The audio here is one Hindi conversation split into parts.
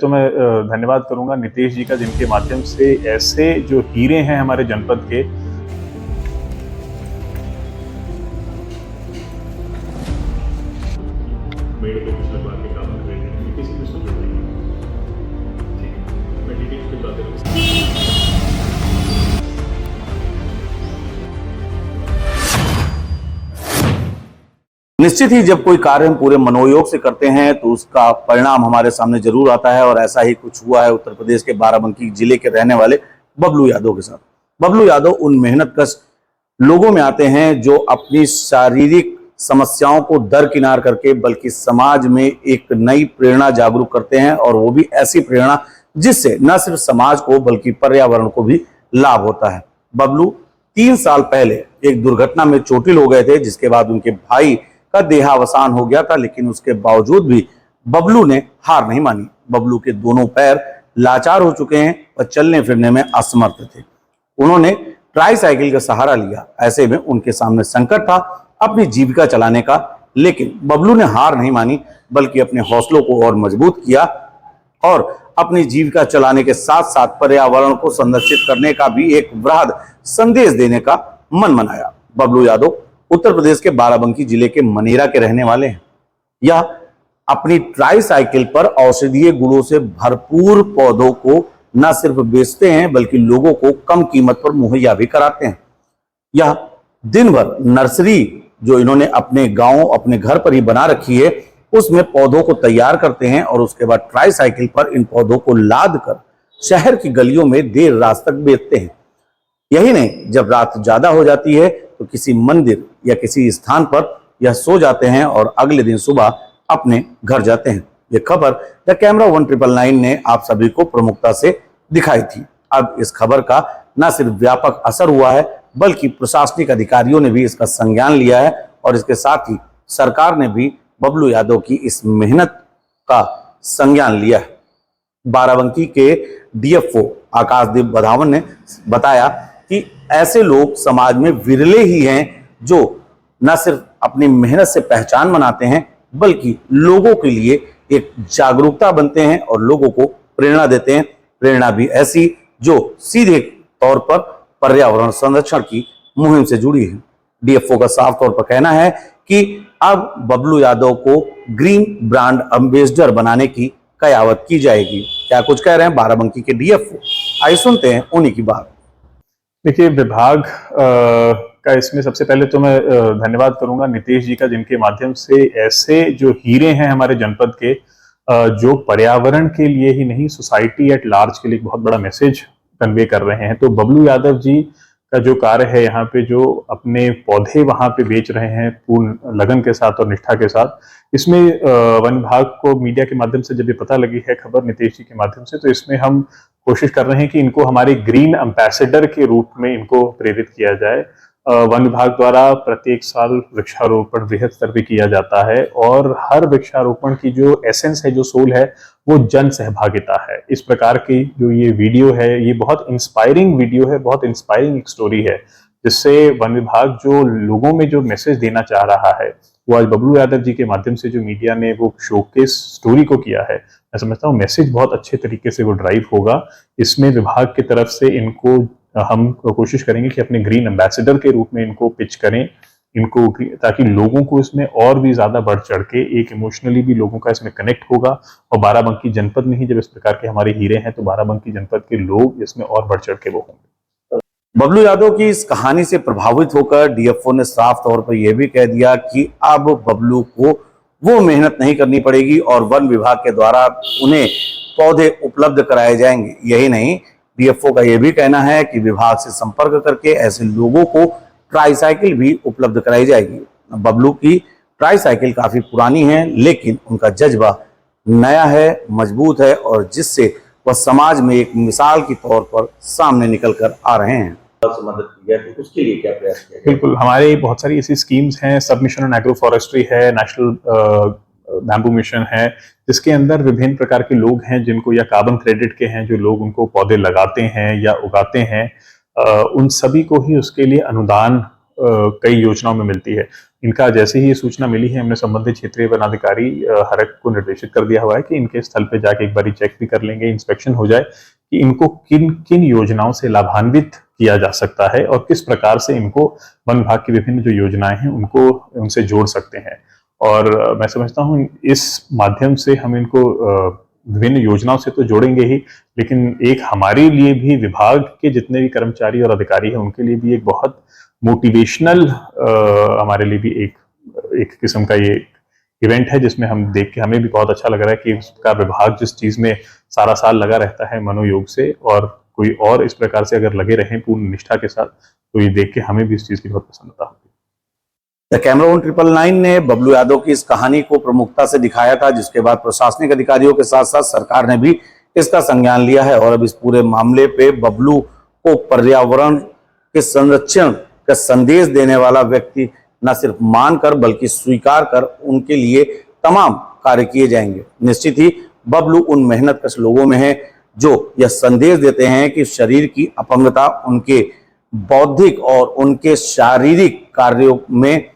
तो मैं धन्यवाद करूंगा नीतीश जी का, जिनके माध्यम से ऐसे जो हीरे हैं हमारे जनपद के, मेरे को कुछ लगवा के काम कर रहे हैं, किसी को समझ नहीं। ठीक है, मैं डिटेल्स पे बात करूँगा। निश्चित ही जब कोई कार्य हम पूरे मनोयोग से करते हैं तो उसका परिणाम हमारे सामने जरूर आता है, और ऐसा ही कुछ हुआ है उत्तर प्रदेश के बाराबंकी जिले के रहने वाले बबलू यादव के साथ। बबलू यादव उन मेहनतकश लोगों में आते हैं जो अपनी शारीरिक समस्याओं को दरकिनार करके बल्कि समाज में एक नई प्रेरणा जागरूक करते हैं, और वो भी ऐसी प्रेरणा जिससे न सिर्फ समाज को बल्कि पर्यावरण को भी लाभ होता है। बबलू 3 साल पहले एक दुर्घटना में चोटिल हो गए थे, जिसके बाद उनके भाई का देहावसान हो गया था, लेकिन उसके बावजूद भी बबलू ने हार नहीं मानी। बबलू के दोनों पैर लाचार हो चुके हैं और चलने फिरने में असमर्थ थे। उन्होंने ट्राईसाइकिल का सहारा लिया। ऐसे में उनके सामने संकट था अपनी जीविका चलाने का, लेकिन बबलू ने हार नहीं मानी बल्कि अपने हौसलों को और मजबूत किया और अपनी जीविका चलाने के साथ साथ पर्यावरण को संरक्षित करने का भी एक वृहद संदेश देने का मन बनाया। बबलू यादव उत्तर प्रदेश के बाराबंकी जिले के मनेरा के रहने वाले हैं। यह अपनी ट्राईसाइकिल पर औषधीय गुणों से भरपूर पौधों को न सिर्फ बेचते हैं बल्कि लोगों को कम कीमत पर मुहैया भी कराते हैं। यह दिन भर नर्सरी जो इन्होंने अपने गांव अपने घर पर ही बना रखी है, उसमें पौधों को तैयार करते हैं और उसके बाद ट्राईसाइकिल पर इन पौधों को लाद कर शहर की गलियों में देर रात तक बेचते हैं। यही नहीं, जब रात ज्यादा हो जाती है तो किसी मंदिर या किसी स्थान पर यह सो जाते हैं और अगले दिन सुबह अपने घर जाते हैं। यह खबर द कैमरा 1999 ने आप सभी को प्रमुखता से दिखाई थी। अब इस खबर का न सिर्फ व्यापक असर हुआ है बल्कि प्रशासनिक अधिकारियों ने भी इसका संज्ञान लिया है, और इसके साथ ही सरकार ने भी बबलू यादव की इस मेहनत का संज्ञान लिया है। बाराबंकी के डीएफओ आकाशदीप बधावन ने बताया कि ऐसे लोग समाज में विरले ही हैं जो न सिर्फ अपनी मेहनत से पहचान बनाते हैं बल्कि लोगों के लिए एक जागरूकता बनते हैं और लोगों को प्रेरणा देते हैं। प्रेरणा भी ऐसी जो सीधे तौर पर पर्यावरण संरक्षण की मुहिम से जुड़ी है। डीएफओ का साफ तौर पर कहना है कि अब बबलू यादव को ग्रीन ब्रांड एम्बेसडर बनाने की कयावत की जाएगी। क्या कुछ कह रहे हैं बाराबंकी के डीएफओ, आइए सुनते हैं उन्हीं की बात। देखिए, विभाग का इसमें सबसे पहले तो मैं धन्यवाद करूंगा नीतीश जी का, जिनके माध्यम से ऐसे जो हीरे हैं हमारे जनपद के, जो पर्यावरण के लिए ही नहीं सोसाइटी एट लार्ज के लिए एक बहुत बड़ा मैसेज कन्वे कर रहे हैं। तो बबलू यादव जी का जो कार्य है यहाँ पे, जो अपने पौधे वहां पे बेच रहे हैं पूर्ण लगन के साथ और निष्ठा के साथ, इसमें वन विभाग को मीडिया के माध्यम से जब ये पता लगी है खबर नीतीश जी के माध्यम से, तो इसमें हम कोशिश कर रहे हैं कि इनको हमारे ग्रीन एम्बेसडर के रूप में इनको प्रेरित किया जाए। वन विभाग द्वारा प्रत्येक साल वृक्षारोपण बृहद स्तर पे किया जाता है, और हर वृक्षारोपण की जो एसेंस है, जो सोल है, वो जन सहभागिता है। इस प्रकार की जो ये वीडियो है, ये बहुत इंस्पायरिंग वीडियो है, बहुत इंस्पायरिंग एक स्टोरी है, जिससे वन विभाग जो लोगों में जो मैसेज देना चाह रहा है, वो आज बबलू यादव जी के माध्यम से जो मीडिया ने वो शोकेस स्टोरी को किया है, मैं समझता हूँ मैसेज बहुत अच्छे तरीके से वो ड्राइव होगा। इसमें विभाग की तरफ से इनको हम कोशिश करेंगे कि अपने ग्रीन एम्बेसडर के रूप में इनको पिच करें इनको, ताकि लोगों को इसमें और भी ज्यादा बढ़ चढ़ के एक इमोशनली भी लोगों का इसमें कनेक्ट होगा। और बाराबंकी जनपद में ही जब इस प्रकार के हमारे हीरे हैं तो बाराबंकी जनपद के लोग इसमें और बढ़ चढ़ के वो होंगे। बबलू यादव की इस कहानी से प्रभावित होकर डीएफओ ने साफ तौर पर यह भी कह दिया कि अब बबलू को वो मेहनत नहीं करनी पड़ेगी और वन विभाग के द्वारा उन्हें पौधे उपलब्ध कराए जाएंगे। यही नहीं, डीएफओ का यह भी कहना है कि विभाग से संपर्क करके ऐसे लोगों को ट्राईसाइकिल भी उपलब्ध कराई जाएगी। बबलू की ट्राईसाइकिल काफी पुरानी है, लेकिन उनका जज्बा नया है, मजबूत है, और जिससे वह समाज में एक मिसाल के तौर पर सामने निकल कर आ रहे हैं। मदद की है, तो उसके लिए क्या प्रयास किया? बिल्कुल, हमारे बहुत सारी ऐसी स्कीम्स हैं। सब मिशन ऑन एग्रो फॉरेस्ट्री है, नेशनल बैम्बू मिशन है, जिसके अंदर विभिन्न प्रकार के लोग हैं जिनको, या कार्बन क्रेडिट के हैं जो लोग उनको पौधे लगाते हैं या उगाते हैं, उन सभी को ही उसके लिए अनुदान कई योजनाओं में मिलती है। इनका जैसे ही ये सूचना मिली है, हमने संबंधित क्षेत्रीय वनाधिकारी हरक को निर्देशित कर दिया हुआ है कि इनके स्थल पे जाके एक बार चेक भी कर लेंगे, इंस्पेक्शन हो जाए कि इनको किन किन योजनाओं से लाभान्वित किया जा सकता है और किस प्रकार से इनको वन विभाग की विभिन्न जो योजनाएं हैं उनको उनसे जोड़ सकते हैं। और मैं समझता हूँ इस माध्यम से हम इनको विभिन्न योजनाओं से तो जोड़ेंगे ही, लेकिन एक हमारे लिए भी, विभाग के जितने भी कर्मचारी और अधिकारी हैं उनके लिए भी एक बहुत मोटिवेशनल हमारे लिए भी एक किस्म का ये इवेंट है, जिसमें हम देख के हमें भी बहुत अच्छा लग रहा है कि उसका विभाग जिस चीज में सारा साल लगा रहता है मनोयोग से, और कोई और इस प्रकार से अगर लगे रहें पूर्ण निष्ठा के साथ, तो ये देख के हमें भी इस चीज की बहुत प्रसन्नता होती है। द कैमरा 999 ने बबलू यादव की इस कहानी को प्रमुखता से दिखाया था, जिसके बाद प्रशासनिक अधिकारियों के साथ साथ सरकार ने भी इसका संज्ञान लिया है और अब इस पूरे मामले पे बबलू को पर्यावरण के संरक्षण का संदेश देने वाला व्यक्ति न सिर्फ मानकर बल्कि स्वीकार कर उनके लिए तमाम कार्य किए जाएंगे। निश्चित ही बबलू उन मेहनतकश लोगों में है जो यह संदेश देते हैं कि शरीर की अपंगता उनके बौद्धिक और उनके शारीरिक कार्यों में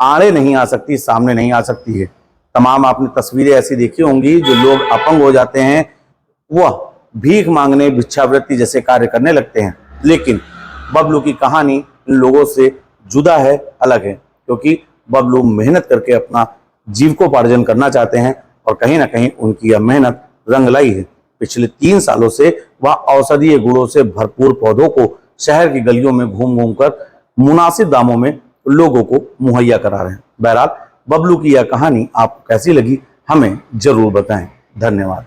आड़े नहीं आ सकती, सामने नहीं आ सकती है। तमाम आपने तस्वीरें ऐसी देखी होंगी, जो लोग अपंग हो जाते हैं वह भीख मांगने, भिक्षावृत्ति जैसे कार्य करने लगते हैं, लेकिन बबलू की कहानी इन लोगों से जुदा है, अलग है, क्योंकि बबलू मेहनत करके अपना जीविकोपार्जन करना चाहते हैं और कहीं ना कहीं उनकी यह मेहनत रंग लाई है। पिछले 3 सालों से वह औषधीय गुणों से भरपूर पौधों को शहर की गलियों में घूम घूम कर मुनासिब दामों में लोगों को मुहैया करा रहे हैं। बहरहाल बबलू की यह कहानी आपको कैसी लगी हमें जरूर बताएं। धन्यवाद।